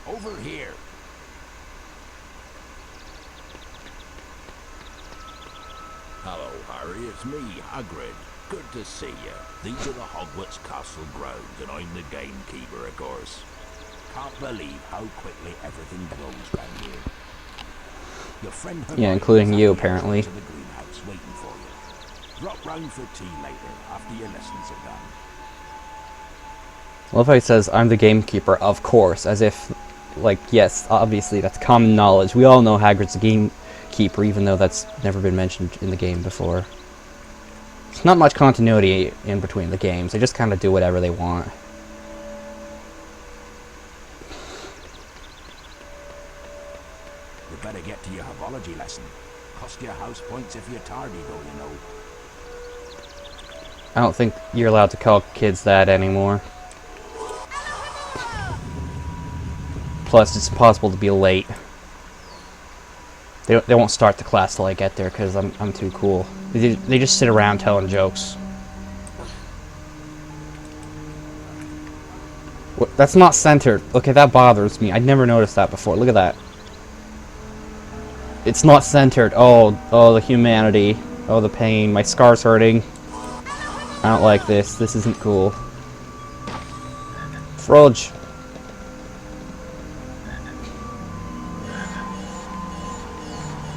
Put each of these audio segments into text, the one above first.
Over here. Hello, Harry. It's me, Hagrid. Good to see you. These are the Hogwarts Castle grounds, and I'm the gamekeeper, of course. Can't believe how quickly everything grows round here. Your friend Yeah, including you, apparently. to the greenhouse waiting for you. Drop round for tea later, after your lessons are done. I love how he says, I'm the gamekeeper, of course, as if, like, yes, obviously, that's common knowledge. We all know Hagrid's the gamekeeper, even though that's never been mentioned in the game before. There's not much continuity in between the games. They just kind of do whatever they want. You better get to your herbology lesson. Cost you house points if you're tardy, though, you know. I don't think you're allowed to call kids that anymore. Plus, it's impossible to be late. They won't start the class till I get there because I'm too cool. They just sit around telling jokes. What, that's not centered. Okay, that bothers me. I'd never noticed that before. Look at that. It's not centered. Oh, the humanity. Oh, the pain. My scar's hurting. I don't like this. This isn't cool. Frodge.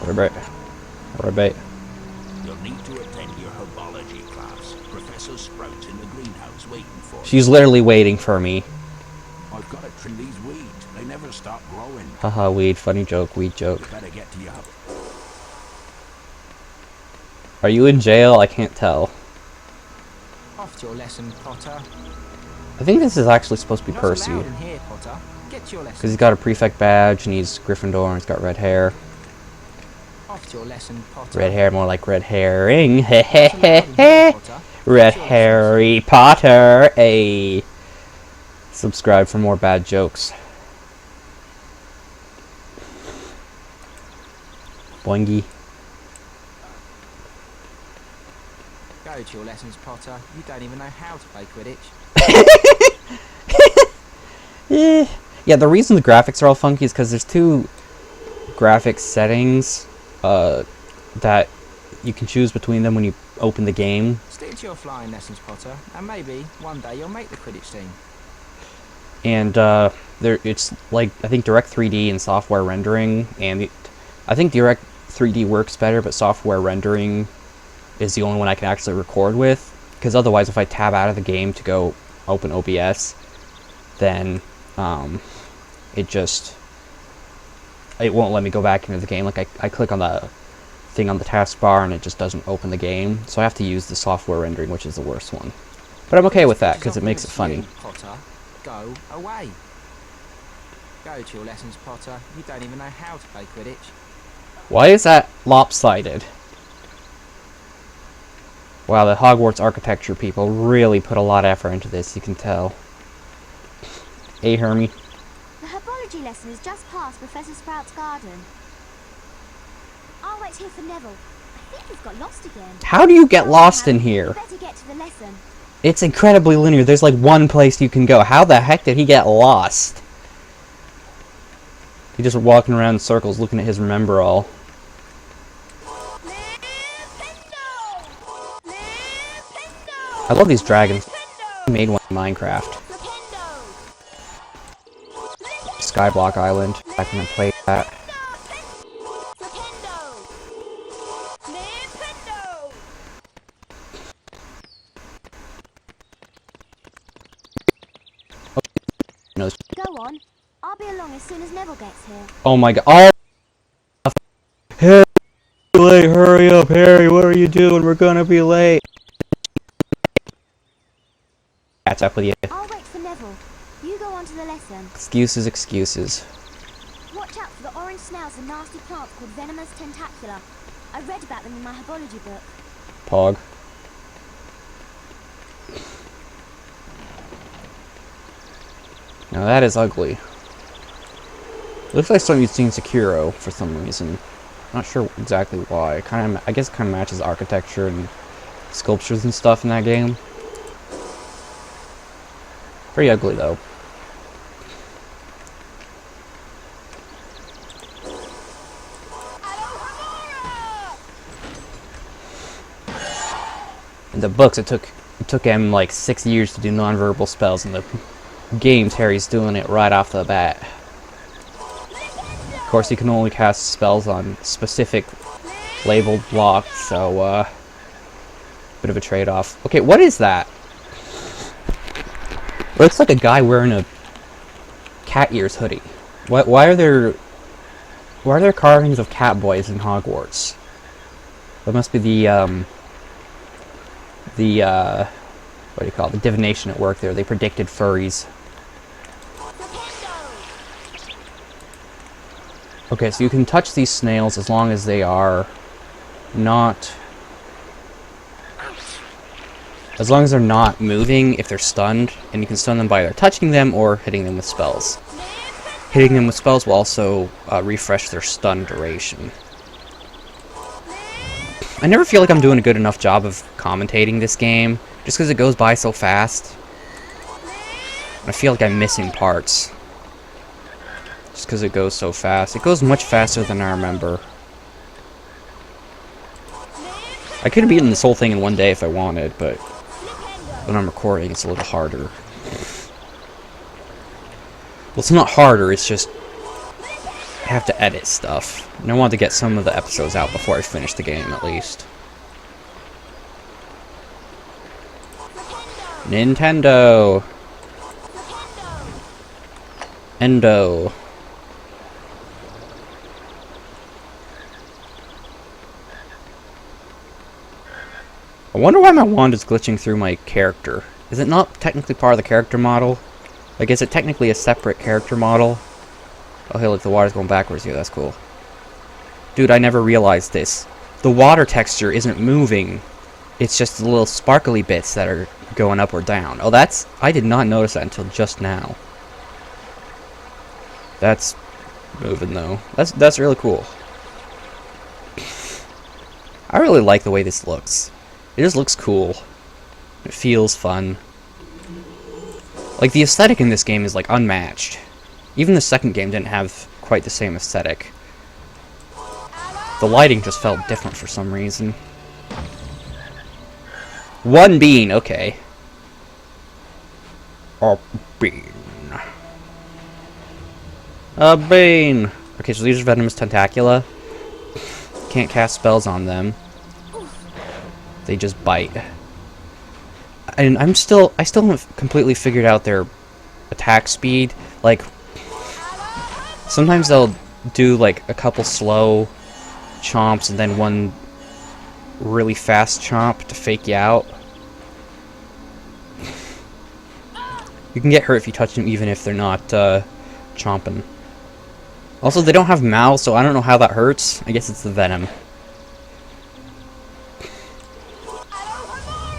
Rabbit. You'll need to attend your herbology class. Professor Sprout's in the greenhouse waiting for you. She's literally waiting for me. I've got to trim these weeds. They never stop growing. Haha, weed. Funny joke. Weed joke. You better get to your hub. Are you in jail? I can't tell. Off to your lesson, Potter. I think this is actually supposed to be You're Percy. not allowed in here, Potter. Get to your lesson. Because he's got a prefect badge and he's Gryffindor and he's got red hair. Off to your lesson, Potter. Red hair, more like red herring. You're not allowed in here, Potter. Red Harry Potter. A subscribe for more bad jokes. Boingy. Go to your lessons, Potter. You don't even know how to play Quidditch. Yeah, the reason the graphics are all funky is because there's two graphics settings that you can choose between them when you open the game. Stick to your flying lessons, Potter, and maybe one day you'll make the Quidditch team. And it's like, I think Direct 3D and software rendering, and I think Direct 3D works better, but software rendering is the only one I can actually record with, because otherwise if I tab out of the game to go open OBS, then it won't let me go back into the game. Like I click on the thing on the taskbar and it just doesn't open the game, so I have to use the software rendering, which is the worst one. But I'm okay with that because it makes it funny. Potter, go away. Go to your lessons, Potter. You don't even know how to play Quidditch. Why is that lopsided? Wow, the Hogwarts architecture people really put a lot of effort into this, you can tell. Hey, Hermie. The herbology lesson is just past Professor Sprout's garden. I'll wait here for Neville. I think he's got lost again. How do you get lost in here? You better get to the lesson. It's incredibly linear. There's like one place you can go. How the heck did he get lost? He's just walking around in circles looking at his remember all. I love these dragons. I made one in Minecraft. Skyblock Island. I can play that. Go on. I'll be along as soon as Neville gets here. Oh my god. Oh! Hey, late, hurry up, Harry. What are you doing? We're gonna be late. Catch up with you. I'll wait for Neville. You go on to the lesson. Excuses, excuses. Watch out for the orange snails and nasty plants called venomous tentacula. I read about them in my herbology book. Pog. Now that is ugly. Looks like something you'd seen Sekiro for some reason. Not sure exactly why. I guess it kind of matches architecture and sculptures and stuff in that game. Pretty ugly though. In the books, it took him like 6 years to do nonverbal spells. In the games, Harry's doing it right off the bat. Of course, he can only cast spells on specific labeled blocks, so bit of a trade-off. Okay, what is that? Looks like a guy wearing a cat ears hoodie. Why are there carvings of cat boys in Hogwarts? That must be the what do you call it? The divination at work there. They predicted furries. Okay, so you can touch these snails as long as they are not... As long as they're not moving, if they're stunned, and you can stun them by either touching them or hitting them with spells. Hitting them with spells will also refresh their stun duration. I never feel like I'm doing a good enough job of commentating this game, just because it goes by so fast. I feel like I'm missing parts. Just because it goes so fast. It goes much faster than I remember. I could have beaten this whole thing in one day if I wanted, but when I'm recording, it's a little harder. Well, it's not harder, it's just I have to edit stuff. And I want to get some of the episodes out before I finish the game, at least. Nintendo! Endo. I wonder why my wand is glitching through my character. Is it not technically part of the character model? Like, is it technically a separate character model? Oh, hey, look, the water's going backwards here. That's cool. Dude, I never realized this. The water texture isn't moving. It's just the little sparkly bits that are going up or down. Oh, that's... I did not notice that until just now. That's moving, though. That's really cool. I really like the way this looks. It just looks cool. It feels fun. Like, the aesthetic in this game is, like, unmatched. Even the second game didn't have quite the same aesthetic. The lighting just felt different for some reason. One bean, okay. A bean. A bean! Okay, so these are venomous tentacula. Can't cast spells on them. They just bite. And I still haven't completely figured out their attack speed. Like, sometimes they'll do like a couple slow chomps and then one really fast chomp to fake you out. You can get hurt if you touch them even if they're not chomping. Also, they don't have mouths, so I don't know how that hurts. I guess it's the venom.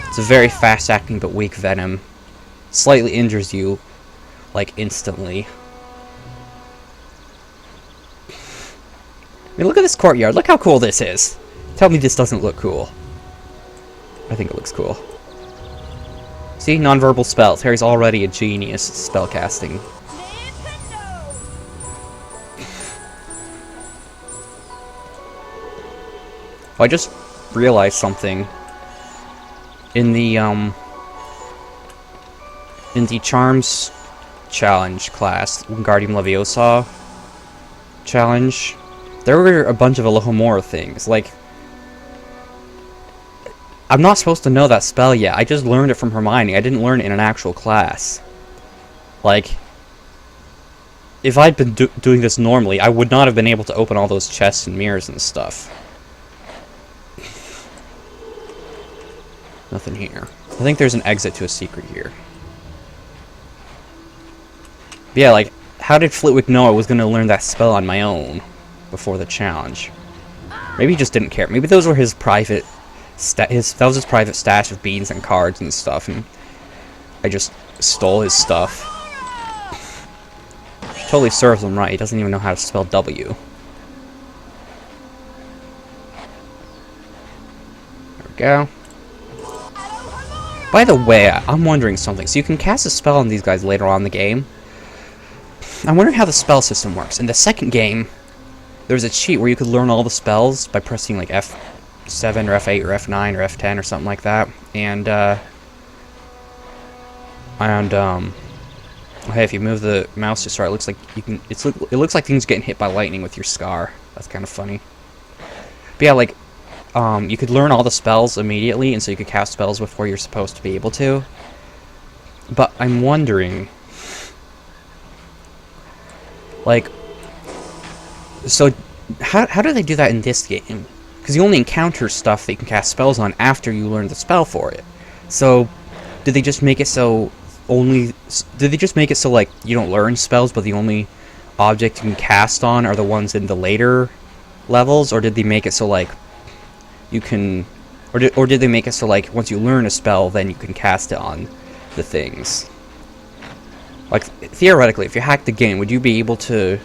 It's a very fast-acting but weak venom. Slightly injures you, like, instantly. I mean, look at this courtyard. Look how cool this is. Tell me this doesn't look cool. I think it looks cool. See? Nonverbal spells. Harry's already a genius spellcasting. Oh, I just realized something. In the Charms challenge class, Wingardium Leviosa challenge, there were a bunch of Alohomora things. Like, I'm not supposed to know that spell yet. I just learned it from Hermione. I didn't learn it in an actual class. Like, if I'd been doing this normally, I would not have been able to open all those chests and mirrors and stuff. Nothing here. I think there's an exit to a secret here. But yeah, like, how did Flitwick know I was going to learn that spell on my own before the challenge? Maybe he just didn't care. Maybe those were his private... that was his private stash of beans and cards and stuff, and I just stole his stuff. Which totally serves him right. He doesn't even know how to spell W. There we go. By the way, I'm wondering something. So you can cast a spell on these guys later on in the game. I'm wondering how the spell system works. In the second game, there was a cheat where you could learn all the spells by pressing like F F7 or F8 or F9 or F10 or something like that. And hey, if you move the mouse just right, it looks like you can. It looks like things getting hit by lightning with your scar. That's kind of funny. But yeah, like you could learn all the spells immediately, and so you could cast spells before you're supposed to be able to. But I'm wondering, like, so how do they do that in this game? Because you only encounter stuff that you can cast spells on after you learn the spell for it. So, did they just make it so like you don't learn spells, but the only object you can cast on are the ones in the later levels, or did they make it so like you can, or did they make it so like once you learn a spell, then you can cast it on the things? Like theoretically, if you hacked the game, would you be able to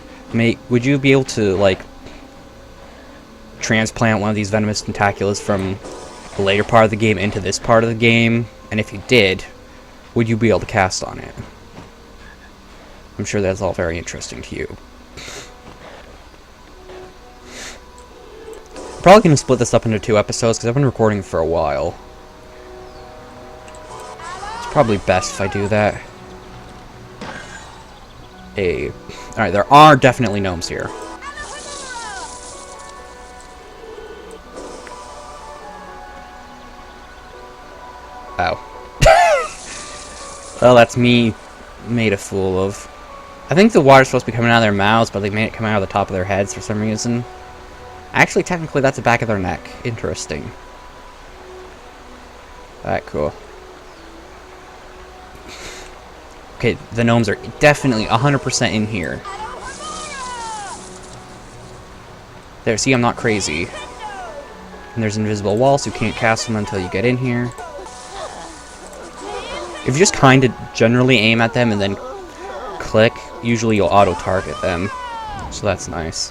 like transplant one of these venomous tentaculars from the later part of the game into this part of the game? And if you did, would you be able to cast on it? I'm sure that's all very interesting to you. I'm probably going to split this up into 2 episodes because I've been recording for a while. It's probably best if I do that. Alright, there are definitely gnomes here. Oh. Well, that's me made a fool of. I think the water's supposed to be coming out of their mouths, but they made it come out of the top of their heads for some reason. Actually, technically, that's the back of their neck. Interesting. Alright, cool. Okay, the gnomes are definitely 100% in here. There, see, I'm not crazy. And there's invisible walls, so you can't cast them until you get in here. If you just kind of generally aim at them and then click, usually you'll auto-target them. So that's nice.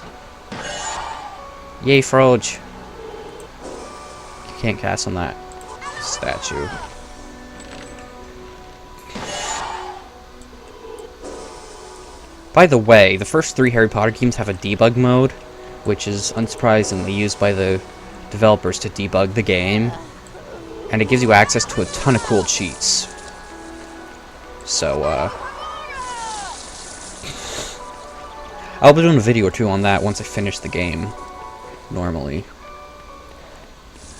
Yay, Froge! You can't cast on that statue. By the way, the first 3 Harry Potter games have a debug mode, which is unsurprisingly used by the developers to debug the game. And it gives you access to a ton of cool cheats. So, I'll be doing a video or 2 on that once I finish the game, normally.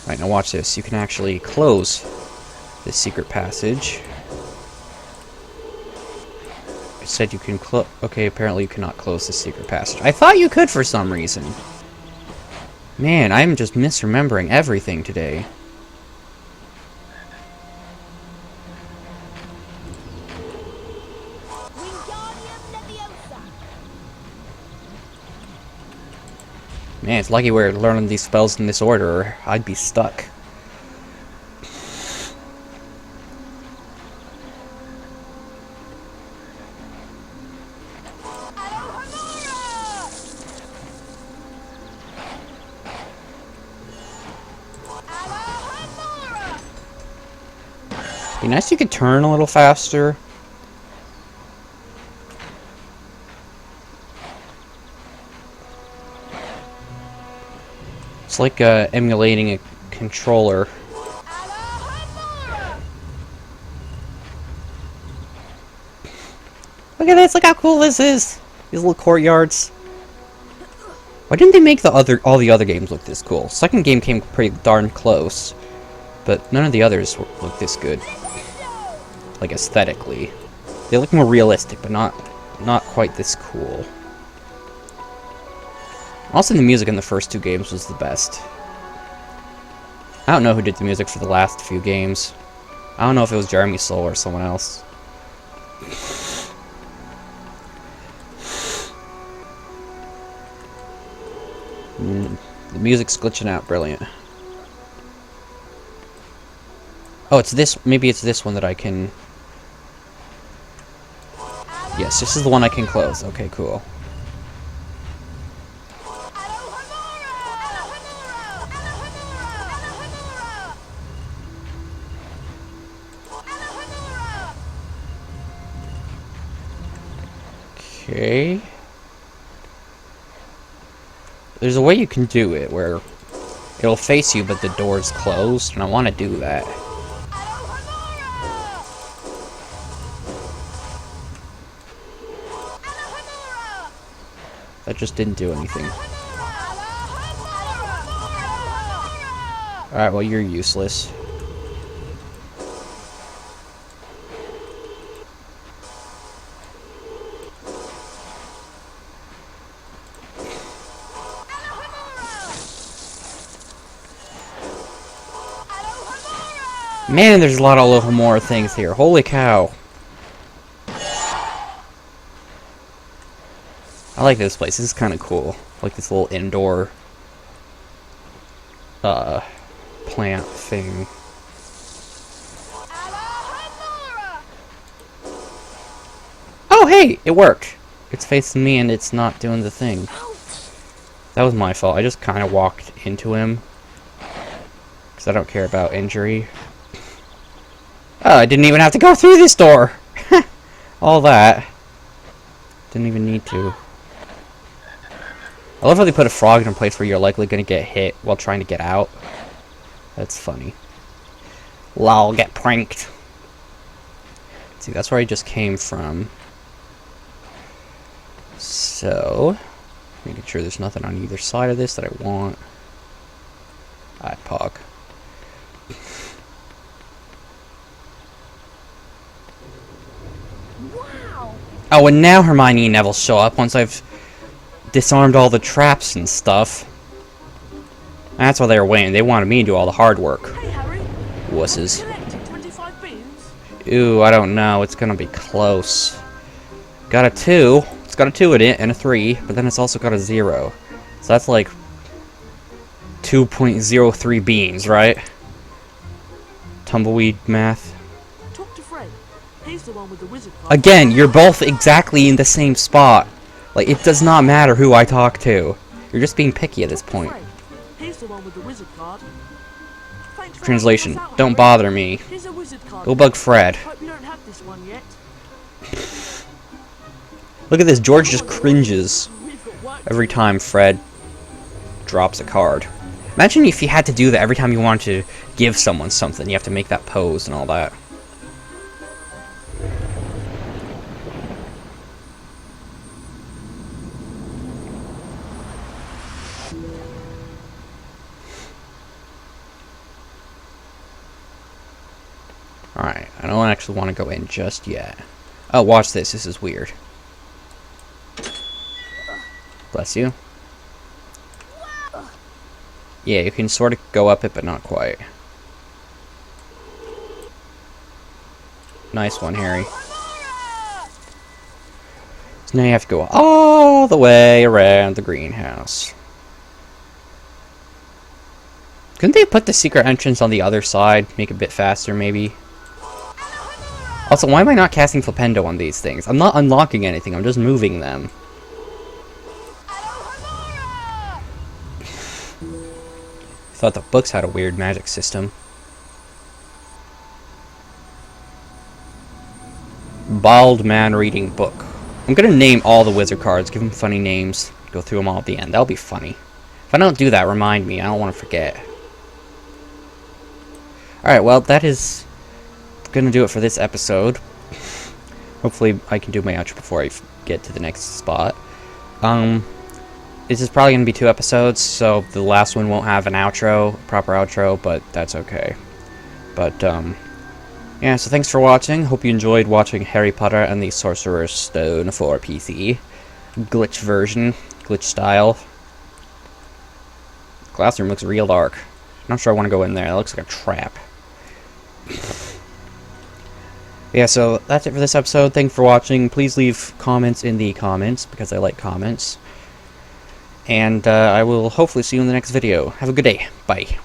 Right, now watch this. You can actually close this secret passage. It said you can okay, apparently you cannot close the secret passage. I thought you could for some reason. Man, I'm just misremembering everything today. Man, it's lucky we're learning these spells in this order, or I'd be stuck. Be nice if you could turn a little faster. It's like emulating a controller. Look at this! Look how cool this is! These little courtyards. Why didn't they make all the other games look this cool? Second game came pretty darn close, but none of the others look this good. Like aesthetically, they look more realistic, but not quite this cool. Also, the music in the first 2 games was the best. I don't know who did the music for the last few games. I don't know if it was Jeremy Soule or someone else. The music's glitching out. Brilliant. Oh, it's this. Maybe it's this one that I can... Yes, this is the one I can close. Okay, cool. Okay. There's a way you can do it where it'll face you, but the door's closed, and I want to do that. That just didn't do anything. Alright, well, you're useless. Man, there's a lot of little more things here. Holy cow. I like this place. This is kind of cool. Like this little indoor plant thing. Oh, hey! It worked. It's facing me and it's not doing the thing. That was my fault. I just kind of walked into him. Because I don't care about injury. Oh, I didn't even have to go through this door! All that. Didn't even need to. I love how they put a frog in a place where you're likely going to get hit while trying to get out. That's funny. Lol, get pranked. See, that's where I just came from. So, making sure there's nothing on either side of this that I want. Alright, Pog. Wow! Oh, and now Hermione and Neville show up once I've disarmed all the traps and stuff. That's why they were waiting. They wanted me to do all the hard work. Hey, Harry. Wusses. Collected 25 beans. Ooh, I don't know. It's gonna be close. Got a 2. It's got a 2 in it and a 3, but then it's also got a 0. So that's like 2.03 beans, right? Tumbleweed math. Talk to Fred. He's the one with the wizard card. Again, you're both exactly in the same spot. Like, it does not matter who I talk to. You're just being picky at this point. Fred. He's the one with the wizard card. Thanks for Translation, helping us out, don't Harry. bother me. Here's a wizard card. Go bug Fred. Hope you don't have this one yet. Look at this, George just cringes We've got work to every do. time Fred drops a card. Imagine if you had to do that every time you wanted to give someone something. You have to make that pose and all that. Alright, I don't actually want to go in just yet. Oh, watch this. This is weird. Bless you. Yeah, you can sort of go up it, but not quite. Nice one, Harry. So now you have to go all the way around the greenhouse. Couldn't they put the secret entrance on the other side? Make it a bit faster, maybe? Also, why am I not casting Flipendo on these things? I'm not unlocking anything, I'm just moving them. Thought the books had a weird magic system. Bald man reading book. I'm gonna name all the wizard cards, give them funny names, go through them all at the end. That'll be funny. If I don't do that, remind me. I don't want to forget. Alright, well, that is gonna do it for this episode. Hopefully I can do my outro before I get to the next spot. This is probably gonna be 2 episodes, so the last one won't have an outro, proper outro, but that's okay. But, yeah, so thanks for watching. Hope you enjoyed watching Harry Potter and the Sorcerer's Stone for PC. Glitch version, glitch style. Classroom looks real dark. Not sure I want to go in there. It looks like a trap. Yeah, so that's it for this episode. Thanks for watching. Please leave comments in the comments, because I like comments. And I will hopefully see you in the next video. Have a good day. Bye.